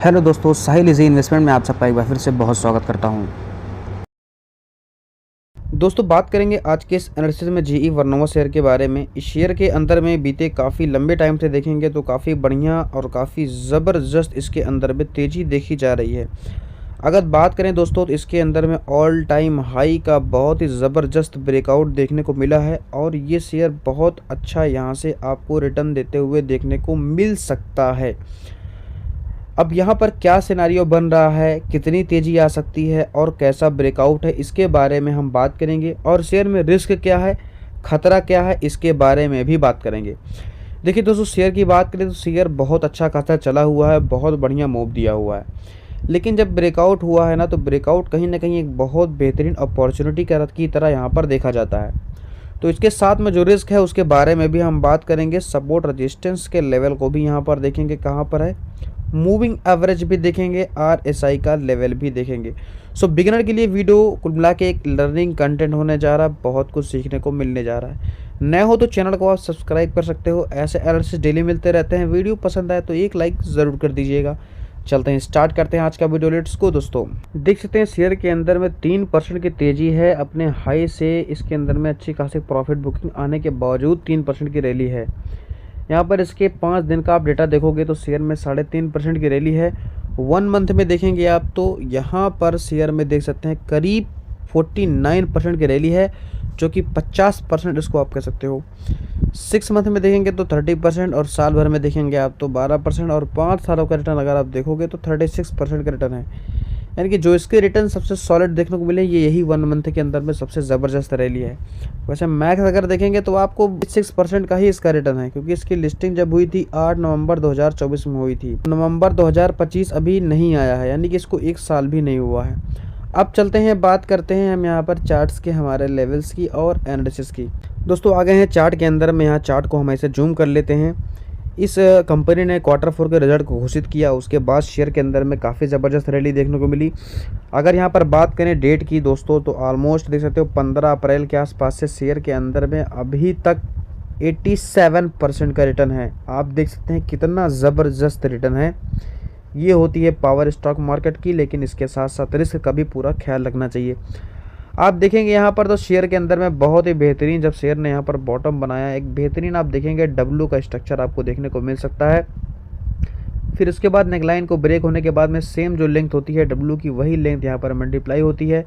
Hello दोस्तों, साहिल easy investment में आप सबका एक बार फिर से बहुत स्वागत करता हूं। दोस्तों, बात करेंगे आज के इस एनालिसिस में जीई वर्नोवा शेयर के बारे में। इस शेयर के अंदर में बीते काफ़ी लंबे टाइम से देखेंगे तो काफ़ी बढ़िया और काफ़ी ज़बरदस्त इसके अंदर में तेज़ी देखी जा रही है। अगर बात करें दोस्तों तो इसके अंदर में ऑल टाइम हाई का बहुत ही ज़बरदस्त ब्रेकआउट देखने को मिला है और ये शेयर बहुत अच्छा यहाँ से आपको रिटर्न देते हुए देखने को मिल सकता है। अब यहाँ पर क्या सिनेरियो बन रहा है, कितनी तेज़ी आ सकती है और कैसा ब्रेकआउट है, इसके बारे में हम बात करेंगे। और शेयर में रिस्क क्या है, खतरा क्या है, इसके बारे में भी बात करेंगे। देखिए दोस्तों, शेयर की बात करें तो शेयर बहुत अच्छा खासा चला हुआ है, बहुत बढ़िया मूव दिया हुआ है। लेकिन जब ब्रेकआउट हुआ है ना, तो ब्रेकआउट कहीं ना कहीं एक बहुत बेहतरीन अपॉर्चुनिटी की तरह यहाँ पर देखा जाता है। तो इसके साथ में जो रिस्क है उसके बारे में भी हम बात करेंगे। सपोर्ट रेजिस्टेंस के लेवल को भी यहाँ पर देखेंगे कहाँ पर है, मूविंग एवरेज भी देखेंगे, आरएसआई का लेवल भी देखेंगे। सो बिगिनर के लिए वीडियो कुल मिला के एक लर्निंग कंटेंट होने जा रहा है, बहुत कुछ सीखने को मिलने जा रहा है। नए हो तो चैनल को आप सब्सक्राइब कर सकते हो, ऐसे एनालिसिस डेली मिलते रहते हैं। वीडियो पसंद आए तो एक लाइक ज़रूर कर दीजिएगा। चलते हैं, स्टार्ट करते हैं आज का वीडियो। Let's go. दोस्तों, देख सकते हैं शेयर के अंदर में 3% की तेज़ी है। अपने हाई से इसके अंदर में अच्छी खासी प्रॉफिट बुकिंग आने के बावजूद 3% की रैली है। यहाँ पर इसके 5 दिन का आप डेटा देखोगे तो शेयर में 3.5% की रैली है। 1 मंथ में देखेंगे आप तो यहाँ पर शेयर में देख सकते हैं करीब 49% की रैली है, जो कि 50% इसको आप कह सकते हो। 6 मंथ में देखेंगे तो 30% और साल भर में देखेंगे आप तो 12% और 5 सालों का रिटर्न अगर आप देखोगे तो 36% का रिटर्न है। यानी कि जो इसके रिटर्न सबसे सॉलिड देखने को मिले ये यही 1 मंथ के अंदर में सबसे ज़बरदस्त रैली है। वैसे मैक्स अगर देखेंगे तो आपको 6% का ही इसका रिटर्न है, क्योंकि इसकी लिस्टिंग जब हुई थी 8 नवंबर 2024 में हुई थी। नवंबर 2025 अभी नहीं आया है, यानी कि इसको 1 साल भी नहीं हुआ है। अब चलते हैं, बात करते हैं हम यहाँ पर चार्ट्स के हमारे लेवल्स की और एनालिसिस की। दोस्तों, आ गए हैं चार्ट के अंदर में। यहाँ चार्ट को हम ऐसे जूम कर लेते हैं। इस कंपनी ने Q4 के रिजल्ट को घोषित किया, उसके बाद शेयर के अंदर में काफ़ी ज़बरदस्त रैली देखने को मिली। अगर यहाँ पर बात करें डेट की दोस्तों, तो ऑलमोस्ट देख सकते हो 15 अप्रैल के आसपास से शेयर के अंदर में अभी तक 87% का रिटर्न है। आप देख सकते हैं कितना ज़बरदस्त रिटर्न है। ये होती है पावर स्टॉक मार्केट की, लेकिन इसके साथ साथ रिस्क का भी पूरा ख्याल रखना चाहिए। आप देखेंगे यहाँ पर तो शेयर के अंदर में बहुत ही बेहतरीन, जब शेयर ने यहाँ पर बॉटम बनाया, एक बेहतरीन आप देखेंगे डब्लू का स्ट्रक्चर आपको देखने को मिल सकता है। फिर उसके बाद नेकलाइन को ब्रेक होने के बाद में सेम जो लेंथ होती है डब्लू की, वही लेंथ यहाँ पर मल्टीप्लाई होती है।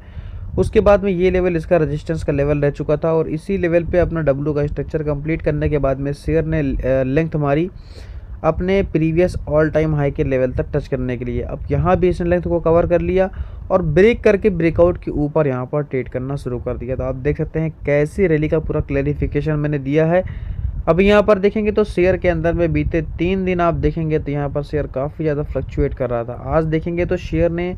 उसके बाद में ये लेवल इसका रेजिस्टेंस का लेवल रह चुका था और इसी लेवल पे अपना डब्लू का स्ट्रक्चर कंप्लीट करने के बाद में शेयर ने लेंथ मारी अपने प्रीवियस ऑल टाइम हाई के लेवल तक टच करने के लिए। अब यहाँ भी इसने लेंथ को कवर कर लिया और ब्रेक करके ब्रेकआउट के ऊपर यहाँ पर ट्रेड करना शुरू कर दिया। तो आप देख सकते हैं कैसी रैली का पूरा क्लैरिफिकेशन मैंने दिया है। अब यहाँ पर देखेंगे तो शेयर के अंदर में बीते 3 दिन आप देखेंगे तो यहाँ पर शेयर काफ़ी ज़्यादा फ्लक्चुएट कर रहा था। आज देखेंगे तो शेयर ने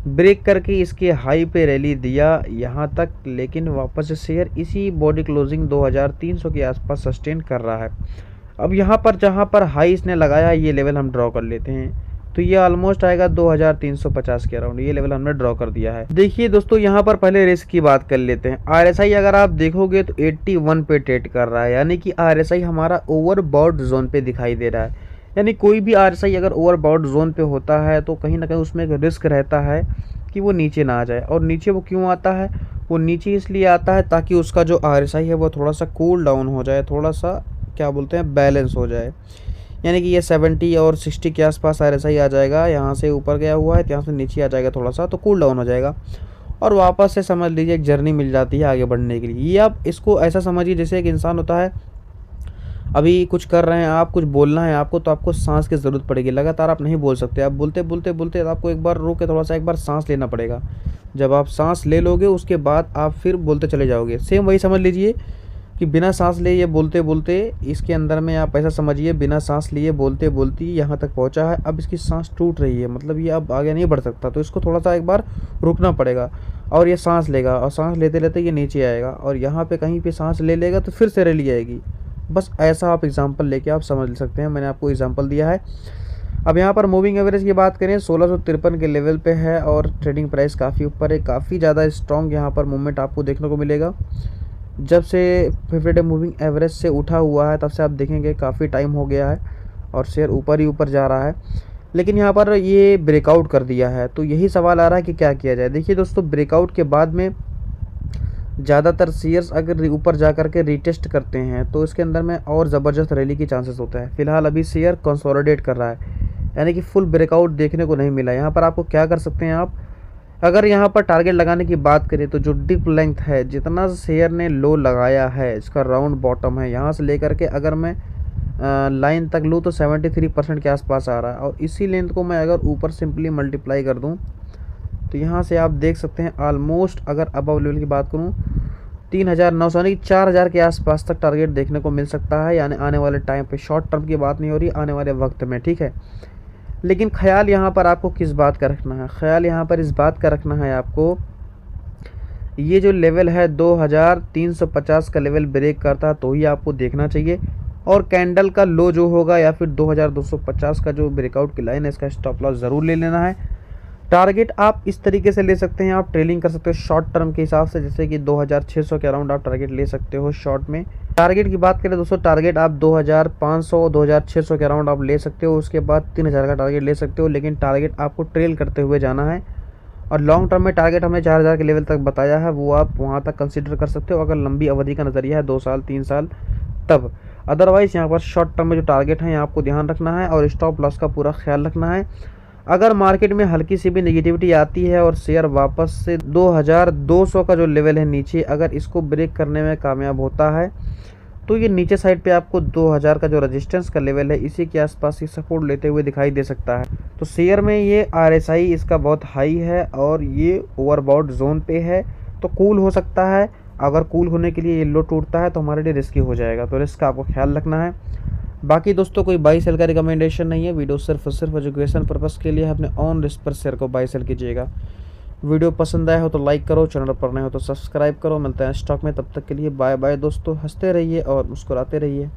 ब्रेक करके इसके हाई पे रैली दिया यहाँ तक, लेकिन वापस से शेयर इसी बॉडी क्लोजिंग 2300 के आसपास सस्टेन कर रहा है। अब यहाँ पर जहाँ पर हाई इसने लगाया ये लेवल हम ड्रॉ कर लेते हैं, तो ये ऑलमोस्ट आएगा 2350 के अराउंड। ये लेवल हमने ड्रॉ कर दिया है। देखिए दोस्तों, यहाँ पर पहले रिस्क की बात कर लेते हैं। आरएसआई अगर आप देखोगे तो 81 पे ट्रेड कर रहा है, यानी कि आरएसआई हमारा ओवरबॉट जोन पे दिखाई दे रहा है। यानी कोई भी आरएसआई अगर ओवरबॉट जोन पे होता है तो कहीं ना कहीं उसमें एक रिस्क रहता है कि वो नीचे ना आ जाए। और नीचे वो क्यों आता है, वो नीचे इसलिए आता है ताकि उसका जो आरएसआई है वो थोड़ा सा कूल डाउन हो जाए, थोड़ा सा क्या बोलते हैं बैलेंस हो जाए। यानी कि ये 70 और 60 के आसपास आरएसआई आ जाएगा। यहाँ से ऊपर गया हुआ है, यहाँ से नीचे आ जाएगा थोड़ा सा, तो कूल डाउन हो जाएगा और वापस से समझ लीजिए एक जर्नी मिल जाती है आगे बढ़ने के लिए। ये आप इसको ऐसा समझिए जैसे एक इंसान होता है, अभी कुछ कर रहे हैं आप, कुछ बोलना है आपको, तो आपको सांस की ज़रूरत पड़ेगी। लगातार आप नहीं बोल सकते, आप बोलते बोलते बोलते आपको एक बार रोक के थोड़ा सा एक बार सांस लेना पड़ेगा। जब आप सांस ले लोगे उसके बाद आप फिर बोलते चले जाओगे। सेम वही समझ लीजिए कि बिना सांस लिए ये बोलते बोलते इसके अंदर में आप ऐसा समझिए बिना सांस लिए बोलते बोलते यहाँ तक पहुँचा है। अब इसकी सांस टूट रही है, मतलब ये अब आगे नहीं बढ़ सकता, तो इसको थोड़ा सा एक बार रुकना पड़ेगा और ये सांस लेगा और सांस लेते लेते ये नीचे आएगा और यहाँ पे कहीं पे सांस ले लेगा तो फिर से रैली आएगी। बस ऐसा आप एग्जांपल लेके आप समझ सकते हैं, मैंने आपको एग्जांपल दिया है। अब यहाँ पर मूविंग एवरेज की बात करें 1653 के लेवल पे है और ट्रेडिंग प्राइस काफ़ी ऊपर है। काफ़ी ज़्यादा स्ट्रॉन्ग यहाँ पर मूवमेंट आपको देखने को मिलेगा। जब से 50 डे मूविंग एवरेज से उठा हुआ है तब से आप देखेंगे काफ़ी टाइम हो गया है और शेयर ऊपर ही ऊपर जा रहा है। लेकिन यहाँ पर ये ब्रेकआउट कर दिया है। तो यही सवाल आ रहा है कि क्या किया जाए। देखिए दोस्तों, ब्रेकआउट के बाद में ज़्यादातर शेयर्स अगर ऊपर जा कर के रीटेस्ट करते हैं तो इसके अंदर में और ज़बरदस्त रैली की चांसेस होता है। फिलहाल अभी शेयर कंसोलिडेट कर रहा है, यानी कि फुल ब्रेकआउट देखने को नहीं मिला। यहाँ पर आपको क्या कर सकते हैं आप, अगर यहाँ पर टारगेट लगाने की बात करें तो जो डिप लेंथ है, जितना शेयर ने लो लगाया है, इसका राउंड बॉटम है, यहाँ से लेकर के अगर मैं लाइन तक लूँ तो 73% के आसपास आ रहा है। और इसी लेंथ को मैं अगर ऊपर सिंपली मल्टीप्लाई कर दूँ तो यहाँ से आप देख सकते हैं ऑलमोस्ट, अगर अबव लेवल की बात करूँ 3,900 यानी 4,000 के आसपास तक टारगेट देखने को मिल सकता है, यानी आने वाले टाइम पे। शॉर्ट टर्म की बात नहीं हो रही, आने वाले वक्त में, ठीक है। लेकिन ख्याल यहाँ पर आपको किस बात का रखना है, ख्याल यहाँ पर इस बात का रखना है आपको, ये जो लेवल है 2,350 का लेवल ब्रेक करता है तो ही आपको देखना चाहिए। और कैंडल का लो जो होगा या फिर 2,250 का जो ब्रेकआउट की लाइन है, इसका स्टॉप लॉस ज़रूर ले लेना है। टारगेट आप इस तरीके से ले सकते हैं, आप ट्रेलिंग कर सकते हो शॉर्ट टर्म के हिसाब से, जैसे कि 2,600 के अराउंड आप टारगेट ले सकते हो शॉर्ट में। टारगेट की बात करें दोस्तों, टारगेट आप 2,500 2,600 के अराउंड आप ले सकते हो, उसके बाद 3,000 का टारगेट ले सकते हो। लेकिन टारगेट आपको ट्रेल करते हुए जाना है। और लॉन्ग टर्म में टारगेट हमने 4,000 के लेवल तक बताया है, वो आप वहाँ तक कंसिडर कर सकते हो अगर लंबी अवधि का नज़रिया है, 2 साल 3 साल तब। अदरवाइज़ यहाँ पर शॉर्ट टर्म में जो टारगेट है, यहाँ आपको ध्यान रखना है और स्टॉप लॉस का पूरा ख्याल रखना है। अगर मार्केट में हल्की सी भी नेगेटिविटी आती है और शेयर वापस से 2,200 का जो लेवल है नीचे, अगर इसको ब्रेक करने में कामयाब होता है तो ये नीचे साइड पे आपको 2,000 का जो रेजिस्टेंस का लेवल है, इसी के आसपास ही सपोर्ट लेते हुए दिखाई दे सकता है। तो शेयर में ये RSI इसका बहुत हाई है और ये ओवरबॉट जोन पे है, तो कूल हो सकता है। अगर कूल होने के लिए ये लो टूटता है तो हमारे लिए रिस्की हो जाएगा, तो रिस्क का आपको ख्याल रखना है। बाकी दोस्तों कोई बाई सेल का रिकमेंडेशन नहीं है, वीडियो सिर्फ और सिर्फ एजुकेशन पर्पस के लिए है। अपने ऑन रिस्क पर शेयर को बाई सेल कीजिएगा। वीडियो पसंद आया हो तो लाइक करो, चैनल पर नए हो तो सब्सक्राइब करो। मिलते हैं स्टॉक में, तब तक के लिए बाय बाय दोस्तों। हंसते रहिए और मुस्कुराते रहिए।